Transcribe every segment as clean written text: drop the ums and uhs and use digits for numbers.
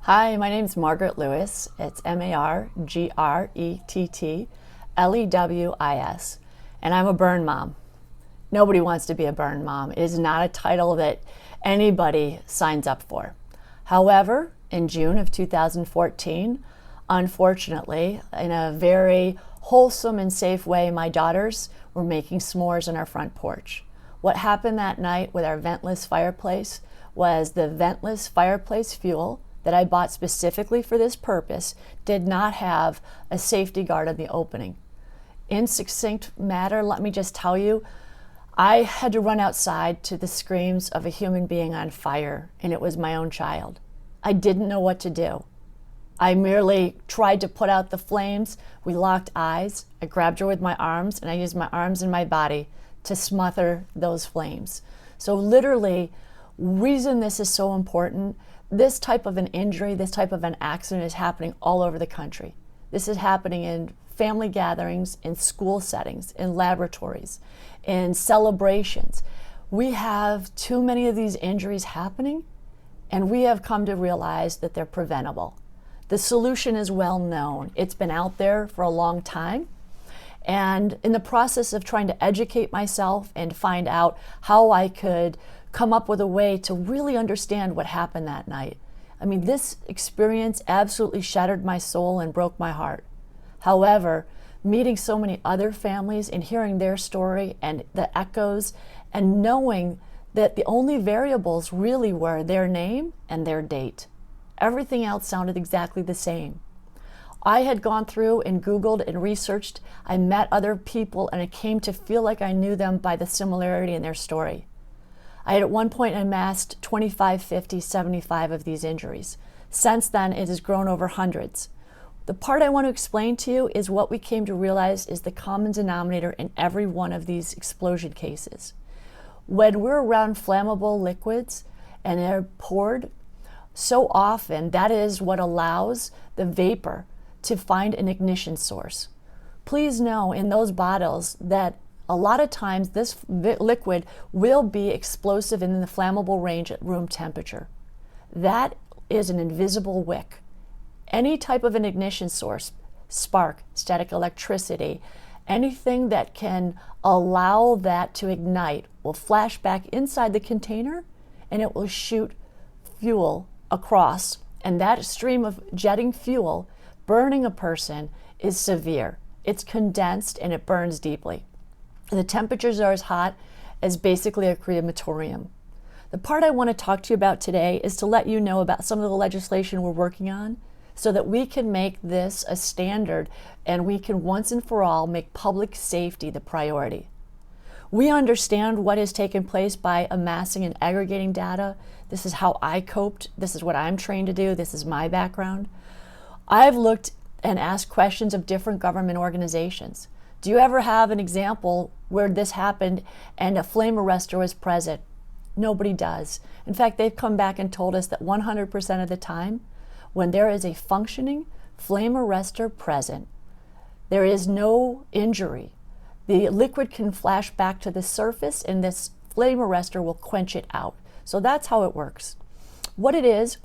Hi, my name is Margrett Lewis. It's Margrettlewis, and I'm a burn mom. Nobody wants to be a burn mom. It is not a title that anybody signs up for. However, in June of 2014, unfortunately, in a very wholesome and safe way, my daughters were making s'mores on our front porch. What happened that night with our ventless fireplace was the ventless fireplace fuel that I bought specifically for this purpose did not have a safety guard on the opening. In succinct matter, let me just tell you, I had to run outside to the screams of a human being on fire, and it was my own child. I didn't know what to do. I merely tried to put out the flames. We locked eyes. I grabbed her with my arms, and I used my arms and my body to smother those flames. So literally, reason this is so important, this type of an injury, this type of an accident is happening all over the country. This is happening in family gatherings, in school settings, in laboratories, in celebrations. We have too many of these injuries happening, and we have come to realize that they're preventable. The solution is well known. It's been out there for a long time. And in the process of trying to educate myself and find out how I could come up with a way to really understand what happened that night. I mean, this experience absolutely shattered my soul and broke my heart. However, meeting so many other families and hearing their story and the echoes and knowing that the only variables really were their name and their date. Everything else sounded exactly the same. I had gone through and Googled and researched. I met other people and I came to feel like I knew them by the similarity in their story. I had at one point amassed 25, 50, 75 of these injuries. Since then, it has grown over hundreds. The part I want to explain to you is what we came to realize is the common denominator in every one of these explosion cases. When we're around flammable liquids and they're poured, so often that is what allows the vapor to find an ignition source. Please know in those bottles that a lot of times this liquid will be explosive in the flammable range at room temperature. That is an invisible wick. Any type of an ignition source, spark, static electricity, anything that can allow that to ignite will flash back inside the container and it will shoot fuel across. And that stream of jetting fuel burning a person is severe. It's condensed and it burns deeply. The temperatures are as hot as basically a crematorium. The part I want to talk to you about today is to let you know about some of the legislation we're working on so that we can make this a standard and we can once and for all make public safety the priority. We understand what has taken place by amassing and aggregating data. This is how I coped. This is what I'm trained to do. This is my background. I've looked and asked questions of different government organizations. Do you ever have an example where this happened and a flame arrestor was present? Nobody does. In fact, they've come back and told us that 100% of the time, when there is a functioning flame arrestor present, there is no injury. The liquid can flash back to the surface and this flame arrestor will quench it out. So that's how it works. What it is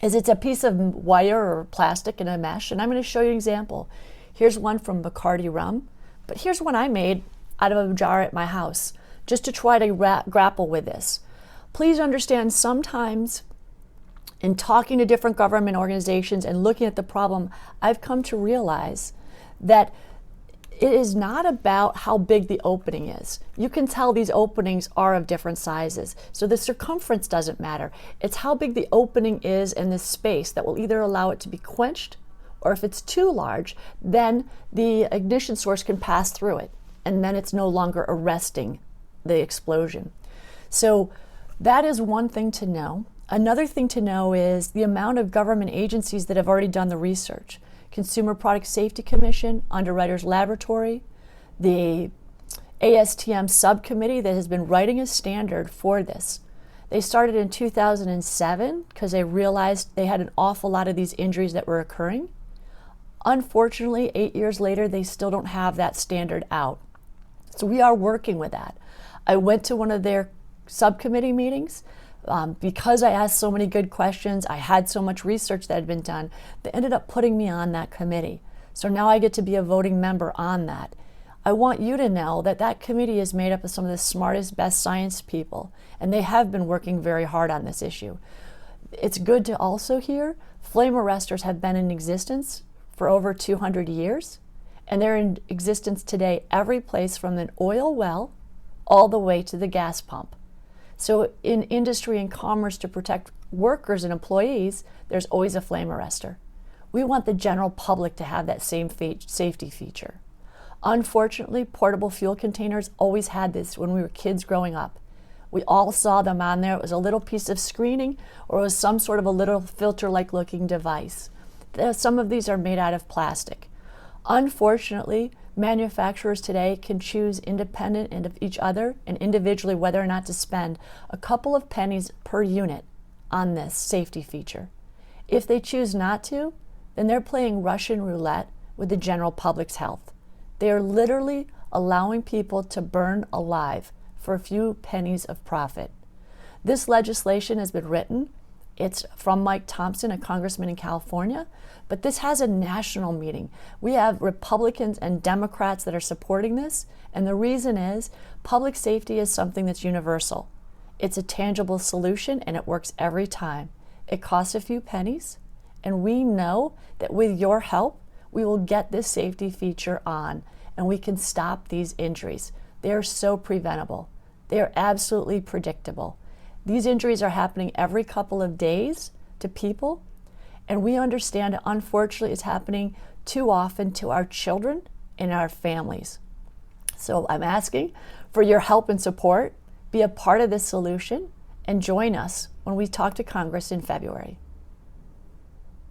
it's a piece of wire or plastic and a mesh, and I'm going to show you an example. Here's one from Bacardi rum, but here's one I made out of a jar at my house, just to try to grapple with this. Please understand, sometimes in talking to different government organizations and looking at the problem, I've come to realize that it is not about how big the opening is. You can tell these openings are of different sizes, so the circumference doesn't matter. It's how big the opening is in this space that will either allow it to be quenched, or if it's too large, then the ignition source can pass through it, and then it's no longer arresting the explosion. So that is one thing to know. Another thing to know is the amount of government agencies that have already done the research. Consumer Product Safety Commission, Underwriters Laboratory, the ASTM subcommittee that has been writing a standard for this. They started in 2007 because they realized they had an awful lot of these injuries that were occurring. Unfortunately, 8 years later, they still don't have that standard out. So we are working with that. I went to one of their subcommittee meetings Because I asked so many good questions, I had so much research that had been done, they ended up putting me on that committee. So now I get to be a voting member on that. I want you to know that that committee is made up of some of the smartest, best science people, and they have been working very hard on this issue. It's good to also hear flame arresters have been in existence for over 200 years, and they're in existence today every place from an oil well all the way to the gas pump. So in industry and commerce, to protect workers and employees, there's always a flame arrestor. We want the general public to have that same safety feature. Unfortunately, portable fuel containers always had this when we were kids growing up. We all saw them on there. It was a little piece of screening, or it was some sort of a little filter-like looking device. Some of these are made out of plastic. Unfortunately, manufacturers today can choose independent of each other and individually whether or not to spend a couple of pennies per unit on this safety feature. If they choose not to, then they're playing Russian roulette with the general public's health. They are literally allowing people to burn alive for a few pennies of profit. This legislation has been written. It's from Mike Thompson, a congressman in California, but this has a national meeting. We have Republicans and Democrats that are supporting this, and the reason is public safety is something that's universal. It's a tangible solution, and it works every time. It costs a few pennies, and we know that with your help, we will get this safety feature on, and we can stop these injuries. They are so preventable. They are absolutely predictable. These injuries are happening every couple of days to people, and we understand, unfortunately, it's happening too often to our children and our families. So I'm asking for your help and support. Be a part of this solution and join us when we talk to Congress in February.